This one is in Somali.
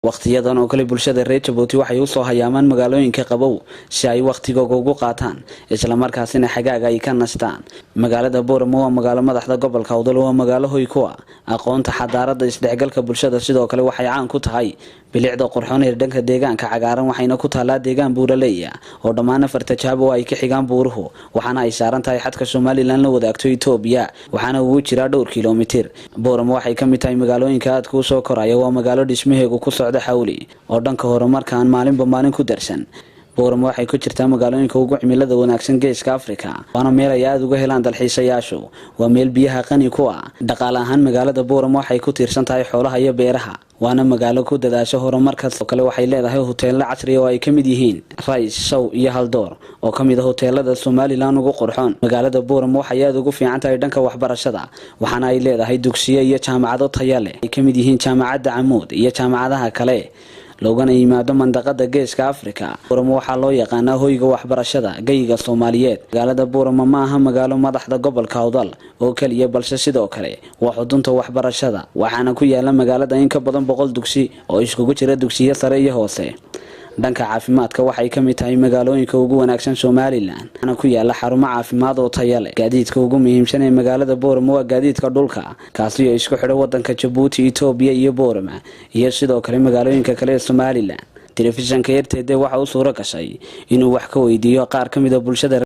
waqtiyadan oo kale bulshada reer Djibouti waxay u soo hayaamaan magaalooyinka qabow si ay waqtigooda ugu qaataan isla markaasina xagaaga ay ka nastaan. Magaalada Booramo waa magaalo madaxda gobolka Awdal waa magaalo hoy ku ah aqoonta xadaarada isdhexgalka bulshada sidoo kale waxay caan ku tahay bilicda qurxoon ee dhanka deegaanka cagaaran waxayna ku taalaa deegaan buuraley oo dhammaan afarta jaabo ay ka xigaan buuruhu waxaana ay saaran tahay xadka Soomaaliland la wadaagto Itoobiya waxaana uu jiraa dhowr kiiloomitir. Booramo waxay ka mid tahay magaalooyinka aad ku soo koraya waa magaalo dhismaheedu ku socda xawli oo dhanka horumarka aan maalinba maalin ku darsan. Booramo waxay ku jirtaa magaalooyinka ugu cimilada wanaagsan Geeska Afrika waana meel ay aad uga helaan dalxiisayaashu waa meel biyaha qani ku ah dhaqaale ahaan magaalada Booramo waxay ku tiirsan tahay xoolaha iyo beeraha waana magaalo ku dadaasho horumarka kale waxay leedahay hoteello casri ah oo ay kamid yihiin Rais Show iyo Haldoor oo kamid ah hoteelada Soomaaliland ugu qurxoon. Magaalada Booramo waxay aad ugu fiican tahay dhanka waxbarashada waxaana ay leedahay dugsiyo iyo jaamacado tayo leh ay kamid yihiin jaamacadda Camuud iyo jaamacadaha kale loogana yimaado mandaqada Geeska Afrika. Booramo waxaa loo yaqaanaa hoyga waxbarashada geyga Soomaaliyeed. Magaalada Booramo ma aha magaalo madaxda gobolka Awdal oo kaliya balse sidoo kale waa xudunta waxbarashada waxaana ku yaala magaalada in ka badan 100 dugsi oo isugu jira dugsiyo sare iyo hoose. dhanka caafimaadka waxay ka mid tahay magaalooyinka ugu wanaagsan Soomaaliland waxaana ku yaala xarumo caafimaad oo tayo leh. Gaadiidka ugu muhiimsan ee magaalada Booramo waa gaadiidka dhulka kaasi oo isku xidha wadanka Djibouti, Itoobiya iyo Booramo iyo sidoo kale magaalooyinka kale ee Soomaaliland. Telefishanka RTD waxa uu suura gashay inuu wax ka weydiiyo qaar ka mid ah bulshada